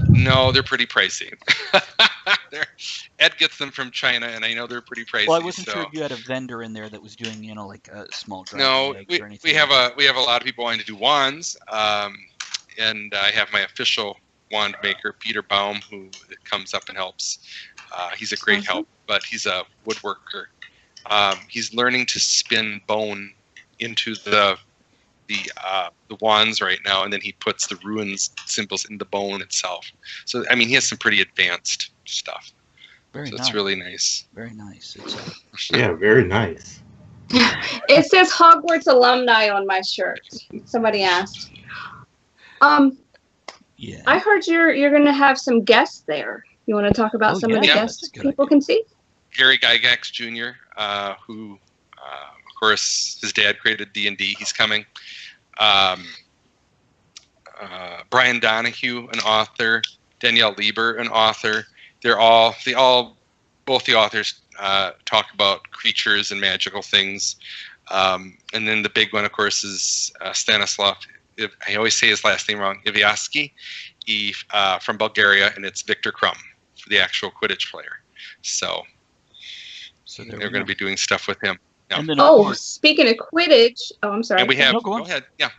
No, they're pretty pricey. Ed gets them from China, and I know they're pretty pricey. Well, I wasn't sure if you had a vendor in there that was doing, like a small dragon eggs or anything. we have a lot of people wanting to do wands, and I have my official wand maker, Peter Baum, who comes up and helps. He's a great help, but he's a woodworker. He's learning to spin bone into the wands right now, and then he puts the runes symbols in the bone itself. So I mean, he has some pretty advanced stuff. Very nice. It's really nice. Very nice. Yeah, very nice. It says Hogwarts alumni on my shirt. Somebody asked. Yeah. I heard you're going to have some guests there. You want to talk about some of the guests people can see? Gary Gygax Jr., who, of course, his dad created D&D. He's coming. Brian Donahue, an author. Danielle Lieber, an author. Both the authors talk about creatures and magical things. And then the big one, of course, is Stanislav. I always say his last name wrong. Ivyaski, from Bulgaria, and it's Victor Krum, the actual Quidditch player. So they're going to be doing stuff with him. Yeah. Speaking of Quidditch, I'm sorry. And we have. No, go ahead. Yeah.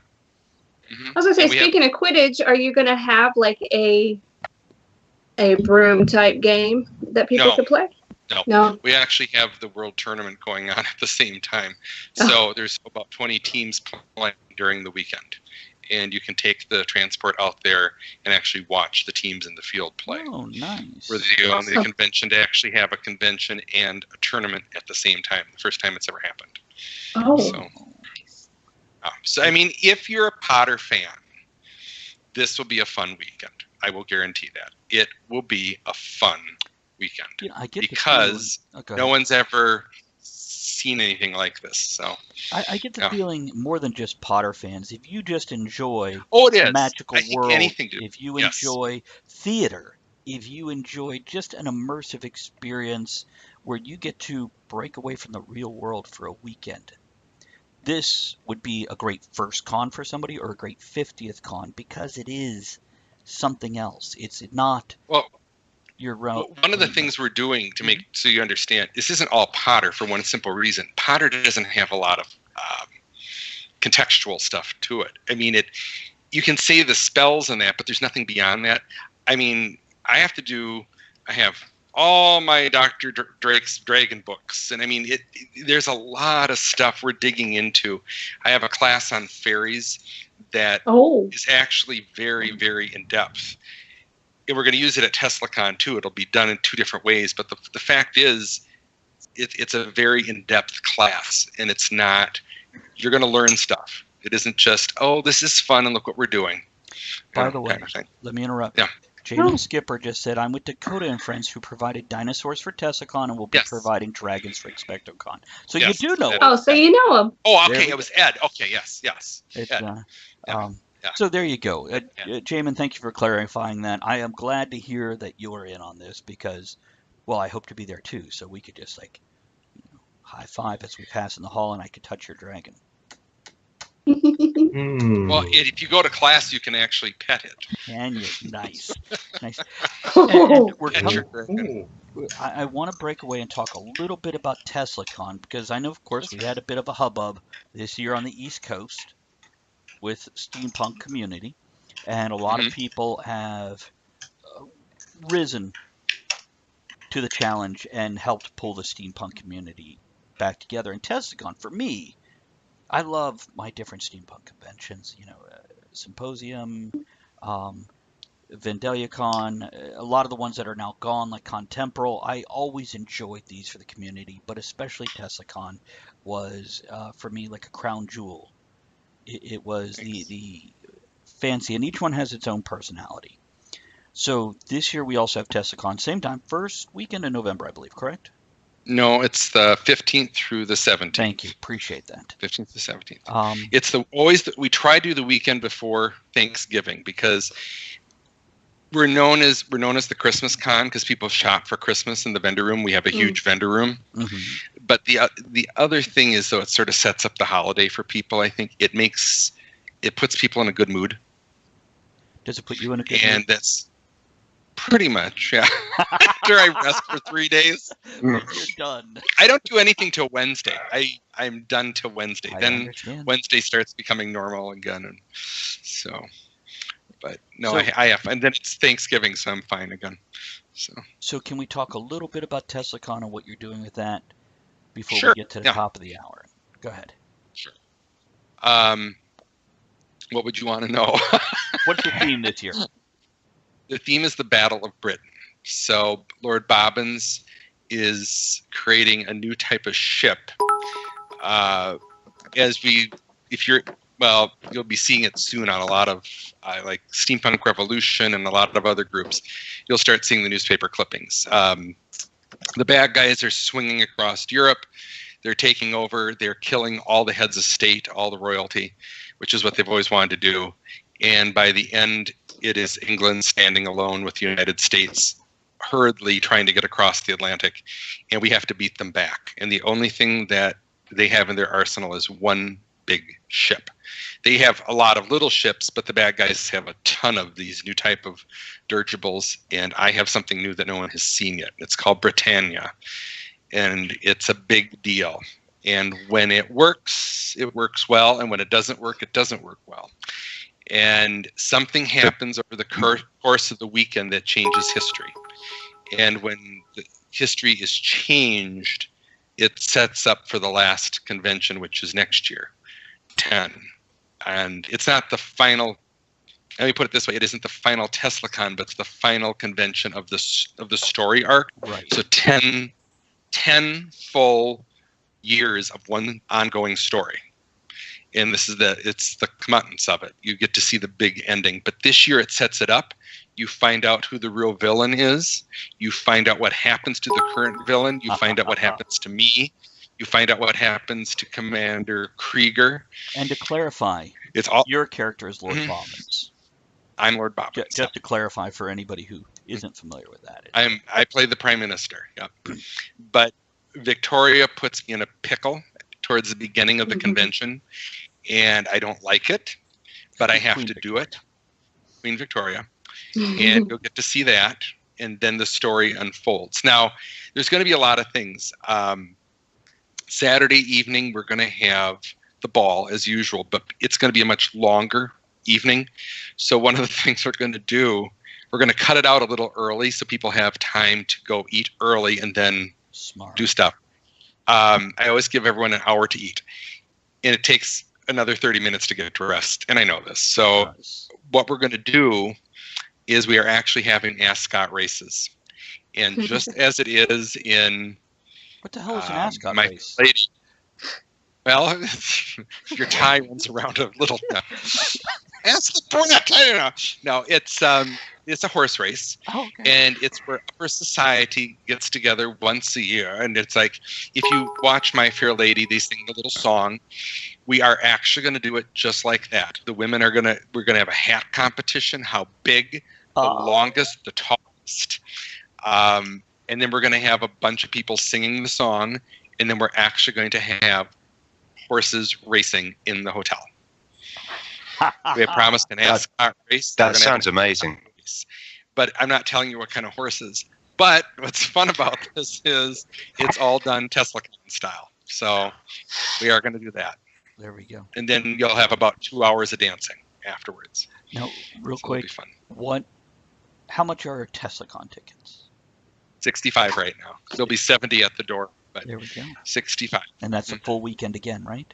I was going to say, speaking of Quidditch, are you going to have like a broom type game that people could play? No. We actually have the World Tournament going on at the same time. So there's about 20 teams playing during the weekend. And you can take the transport out there and actually watch the teams in the field play. Oh, nice. We're the only convention to actually have a convention and a tournament at the same time. The first time it's ever happened. Oh. So, So, I mean, if you're a Potter fan, this will be a fun weekend. I will guarantee that. It will be a fun weekend. I get because no one's ever seen anything like this. So I get the feeling more than just Potter fans. If you just enjoy it the is. magical world, if you enjoy theater, if you enjoy just an immersive experience where you get to break away from the real world for a weekend, this would be a great first con for somebody or a great 50th con because it is something else. It's not your route. One of the things we're doing to make so you understand, this isn't all Potter for one simple reason. Potter doesn't have a lot of contextual stuff to it. I mean, you can say the spells and that, but there's nothing beyond that. I mean, I have all my Dr. Drake's Dragon books. And I mean, there's a lot of stuff we're digging into. I have a class on fairies that is actually very, very in-depth. And we're going to use it at TeslaCon too. It'll be done in 2 different ways. But the fact is, it's a very in-depth class. And it's not, you're going to learn stuff. It isn't just, this is fun and look what we're doing. By the way, let me interrupt. Yeah. Jamie Skipper just said, I'm with Dakota and friends who provided dinosaurs for TeslaCon and will be providing dragons for ExpectoCon. So you do know him. So you know him. Oh, okay. It was Ed. Okay, yes. It's, So there you go. Jamin, thank you for clarifying that. I am glad to hear that you're in on this because, I hope to be there too. So we could just high five as we pass in the hall and I could touch your dragon. Well, if you go to class, you can actually pet it. Can you? Nice. And we're I want to break away and talk a little bit about TeslaCon because I know, of course, we had a bit of a hubbub this year on the East Coast with steampunk community, and a lot of people have risen to the challenge and helped pull the steampunk community back together. And TeslaCon, for me, I love my different steampunk conventions, Symposium, VendeliaCon, a lot of the ones that are now gone, like Contemporal. I always enjoyed these for the community, but especially TeslaCon was, for me, like a crown jewel. It was the fancy, and each one has its own personality. So this year we also have TeslaCon, same time, first weekend in November, I believe, correct? No, it's the 15th through the 17th. Thank you. Appreciate that. 15th to 17th. It's we try to do the weekend before Thanksgiving because we're known as the Christmas con because people shop for Christmas in the vendor room. We have a huge vendor room. Mm-hmm. But the other thing is, though, it sort of sets up the holiday for people. I think it puts people in a good mood. Does it put you in a good mood? And that's pretty much, yeah. After I rest for 3 days, you're done. I don't do anything till Wednesday. I'm done till Wednesday. Then Wednesday starts becoming normal again, and so. But no, I have, and then it's Thanksgiving, so I'm fine again. So can we talk a little bit about TeslaCon and what you're doing with that before we get to the top of the hour? Go ahead. Sure. What would you want to know? What's the theme this year? The theme is the Battle of Britain. So Lord Bobbins is creating a new type of ship. You'll be seeing it soon on a lot of like Steampunk Revolution and a lot of other groups. You'll start seeing the newspaper clippings. The bad guys are swinging across Europe. They're taking over. They're killing all the heads of state, all the royalty, which is what they've always wanted to do. And by the end, it is England standing alone with the United States, hurriedly trying to get across the Atlantic, and we have to beat them back. And the only thing that they have in their arsenal is one big ship. They have a lot of little ships, but the bad guys have a ton of these new type of dirigibles, and I have something new that no one has seen yet. It's called Britannia, and it's a big deal. And when it works well, and when it doesn't work well. And something happens over the course of the weekend that changes history. And when the history is changed, it sets up for the last convention, which is next year, 10. And it's not the final, let me put it this way, it isn't the final TeslaCon, but it's the final convention of the story arc. Right. So 10 full years of one ongoing story. and it's the comeuppance of it. You get to see the big ending. But this year it sets it up. You find out who the real villain is. You find out what happens to the current villain. You find out what happens to me. You find out what happens to Commander Krieger. And to clarify, it's all your character is Lord Mhm. Bobbins. I'm Lord Bobbins. Just to clarify for anybody who isn't familiar with that. I play the Prime Minister. Yep. But Victoria puts me in a pickle towards the beginning of the convention, and I don't like it, but I have Queen to do Victoria. it. Queen Victoria. And you'll get to see that, and then the story unfolds. Now, there's going to be a lot of things. Saturday evening, we're going to have the ball as usual, but it's going to be a much longer evening. So one of the things we're going to do, we're going to cut it out a little early so people have time to go eat early and then Smart. do stuff. I always give everyone an hour to eat, and it takes another 30 minutes to get dressed, and I know this. So what we're going to do is we are actually having ascot races. And just as it is in What the hell is an ascot my race? lady, well, your tie runs around a little. Ask the point. I don't know. No, it's a horse race, Oh, okay. and it's where upper society gets together once a year. And it's like, if you watch My Fair Lady, they sing a little song. We are actually going to do it just like that. The women we're going to have a hat competition. How big, the longest, the tallest. And then we're going to have a bunch of people singing the song, and then we're actually going to have horses racing in the hotel. We have promised an ascot race. That sounds amazing. But I'm not telling you what kind of horses. But what's fun about this is it's all done TeslaCon style. So we are going to do that. There we go. And then you'll have about 2 hours of dancing afterwards. Now, real So it'll quick, be fun. how much are TeslaCon tickets? 65 right now. There'll be 70 at the door, but There we go. 65. And that's a full weekend again, right?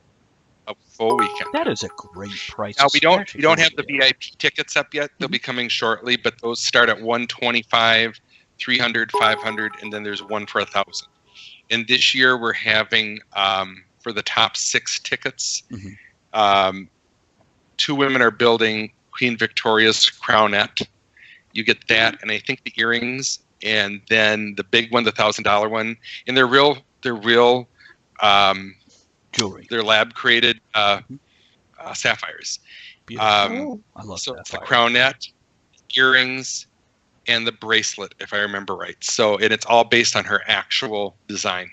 A full weekend. That is a great price. Now we don't especially have for the VIP tickets up yet. They'll be coming shortly, but those start at 125, 300, 500, and then there's one for 1,000. And this year we're having for the top 6 tickets. 2 women are building Queen Victoria's crownet. You get that, and I think the earrings, and then the big one, the $1,000 one, and they're real jewelry. they're lab created sapphires. Beautiful. I love So that. it's the crownet, earrings, and the bracelet, if I remember right. So, and it's all based on her actual design,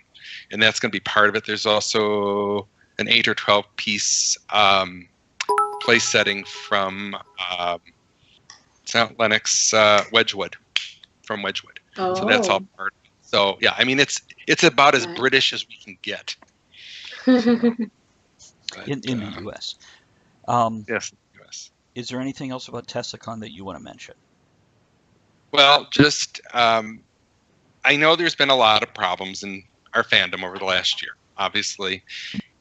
and that's going to be part of it. There's also an 8 or 12 piece place setting from St. Lennox Wedgwood, from Wedgwood. So that's all part of it. So yeah, I mean it's about as British as we can get. But, in the U.S. Yes, US. Is there anything else about TeslaCon that you want to mention? Well, just I know there's been a lot of problems in our fandom over the last year. Obviously,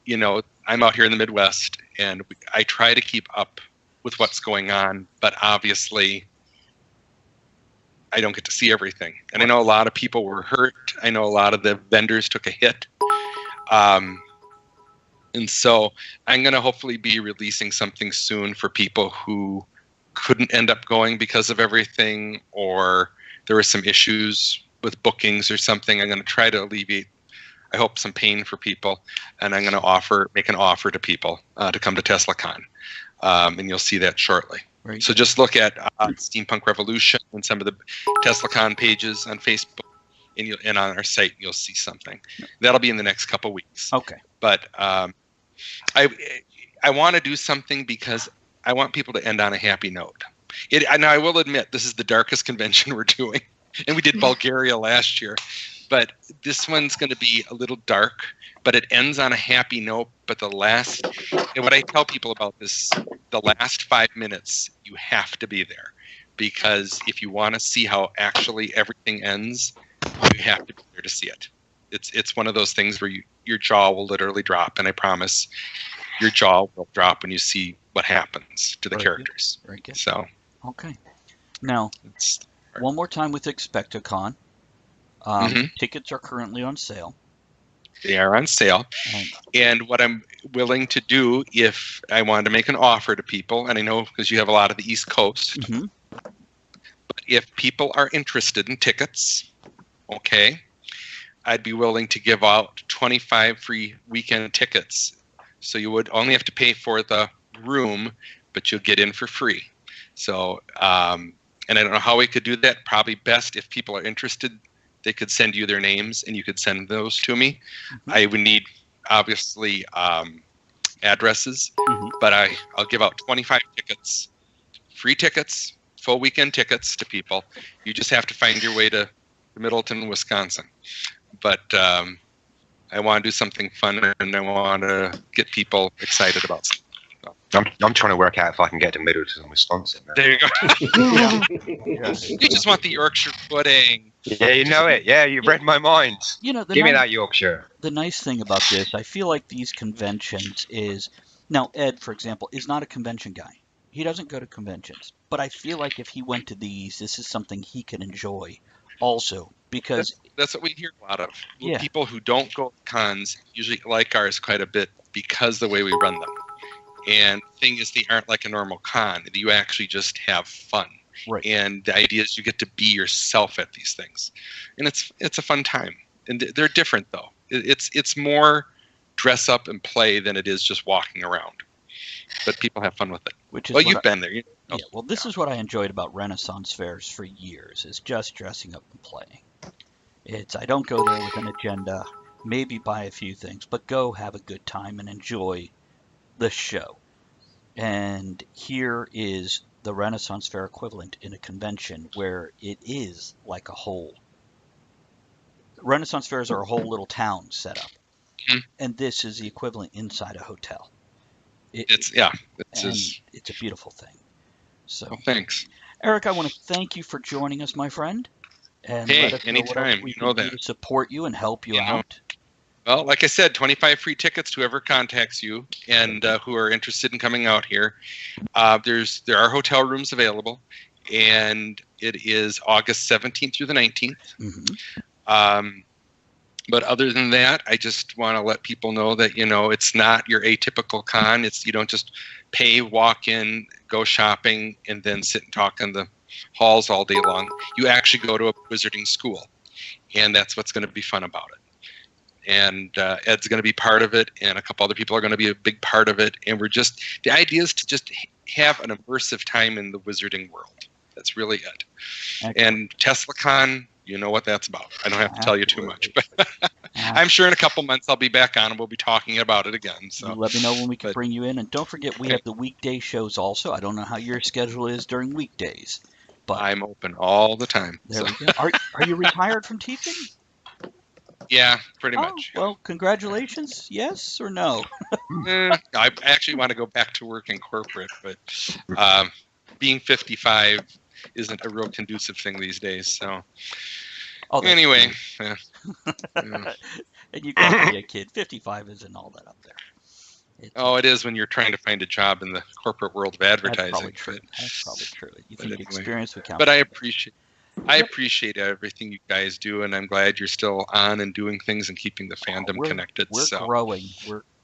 you know, I'm out here in the Midwest, and I try to keep up with what's going on, but obviously I don't get to see everything. And I know a lot of people were hurt. I know a lot of the vendors took a hit. And so I'm going to hopefully be releasing something soon for people who couldn't end up going because of everything, or there were some issues with bookings or something. I'm going to try to alleviate, I hope, some pain for people. And I'm going to make an offer to people to come to TeslaCon. And you'll see that shortly. Right. So just look at Steampunk Revolution and some of the TeslaCon pages on Facebook, and on our site, you'll see something. That'll be in the next couple weeks. Okay. But I want to do something because I want people to end on a happy note. Now I will admit this is the darkest convention we're doing, and we did Bulgaria last year, but this one's going to be a little dark. But it ends on a happy note. But and what I tell people about this, the last 5 minutes, you have to be there, because if you want to see how actually everything ends, you have to be there to see it. It's one of those things where your jaw will literally drop, and I promise your jaw will drop when you see what happens to the characters. Very good. So okay. Now, one more time with ExpectoCon. Tickets are currently on sale. They are on sale. And And what I'm willing to do, if I wanted to make an offer to people, and I know because you have a lot of the East Coast, mhm. but if people are interested in tickets, okay, I'd be willing to give out 25 free weekend tickets. So you would only have to pay for the room, but you'll get in for free. So, and I don't know how we could do that. Probably best if people are interested, they could send you their names and you could send those to me. Mhm. I would need, obviously, addresses, Mhm. but I'll give out 25 tickets, free tickets, full weekend tickets to people. You just have to find your way to Middleton, Wisconsin. But I want to do something fun, and I want to get people excited about something. I'm trying to work out if I can get to Middleton, Wisconsin. Now. There you go. Yeah. You just want the Yorkshire pudding. Yeah, you know it. Yeah, you've read my mind. You know, Give me that Yorkshire. the nice thing about this, I feel like these conventions is now Ed, for example, is not a convention guy. He doesn't go to conventions, but I feel like if he went to these, this is something he can enjoy also because That's what we hear a lot of. Yeah. People who don't go to cons usually like ours quite a bit because the way we run them. And the thing is, they aren't like a normal con. You actually just have fun. Right. And the idea is you get to be yourself at these things. And it's a fun time. And they're different, though. It's more dress up and play than it is just walking around. But people have fun with it. which is Well, what you've been there. You know. yeah, well, this is what I enjoyed about Renaissance fairs for years is just dressing up and playing. I don't go there with an agenda, maybe buy a few things, but go have a good time and enjoy the show. And here is the Renaissance fair equivalent in a convention where it is like a whole. Renaissance fairs are a whole little town set up, Mhm. and this is the equivalent inside a hotel. It's and just, it's a beautiful thing. So, well, thanks. Eric, I want to thank you for joining us, my friend. And Hey, let us know what else anytime. we You can know do that. to support you and help you You know. out. Well, like I said, 25 free tickets to whoever contacts you and who are interested in coming out here. There are hotel rooms available, and it is August 17th through the 19th. Hmm. But other than that, I just want to let people know that, it's not your atypical con. You don't just pay, walk in, go shopping, and then sit and talk in the halls all day long. You actually go to a wizarding school, and that's what's going to be fun about it. And Ed's going to be part of it, and a couple other people are going to be a big part of it. And the idea is to just have an immersive time in the wizarding world. That's really it. Excellent. And TeslaCon, you know what that's about. I don't have to tell you too much, but Absolutely. I'm sure in a couple months I'll be back on and we'll be talking about it again. You So let me know when we can but- bring you in. And don't forget, we Okay. have the weekday shows also. I don't know how your schedule is during weekdays. But I'm open all the time. there So, we go. Are you retired from teaching? yeah, pretty Oh, much. well, congratulations. Yes or no? I actually want to go back to work in corporate, but being 55 isn't a real conducive thing these days. So Oh, that's anyway, true. yeah. And you got to be a kid. 55 isn't all that up there. It is when you're trying to find a job in the corporate world of That's advertising. probably true. That's probably true. You but think anyway. experience would count? But I appreciate everything you guys do, and I'm glad you're still on and doing things and keeping the fandom connected. We're So growing.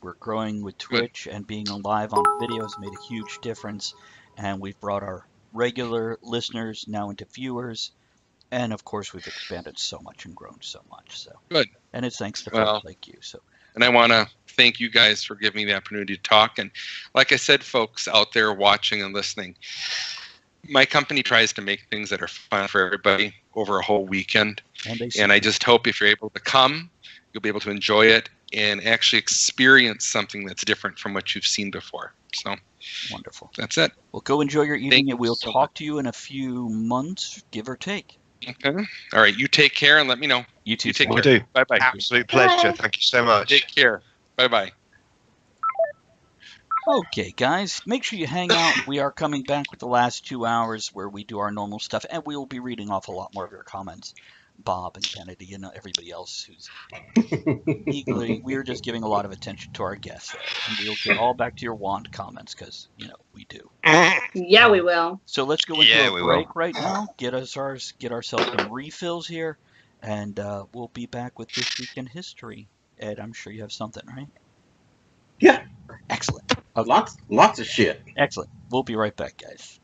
We're growing with Twitch, and being live on video has made a huge difference. And we've brought our regular listeners now into viewers, and of course we've expanded so much and grown so much. So Good. And it's thanks to Well, folks like you. So and I want to thank you guys for giving me the opportunity to talk. And like I said, folks out there watching and listening, my company tries to make things that are fun for everybody over a whole weekend. And I just hope if you're able to come, you'll be able to enjoy it and actually experience something that's different from what you've seen before. So wonderful. that's it. Well, go enjoy your evening, you and we'll so talk to you in a few months, give or take. Okay. All right. You take care and let me know. You too. You take Sam. Will care. do. Bye-bye. Absolute pleasure. Thank you so much. Take care. Bye-bye. Okay, guys, make sure you hang out. We are coming back with the last 2 hours where we do our normal stuff, and we will be reading off a lot more of your comments. Bob and Kennedy and everybody else who's eagerly. We are just giving a lot of attention to our guests, and we'll get all back to your wand comments because we do. Yeah, we will. So let's go into Yeah, a we break will. right now. Get ourselves some refills here, and we'll be back with This Week in History Ed, I'm sure you have something, right? Yeah. Excellent. Okay. Lots of shit. Excellent. We'll be right back, guys.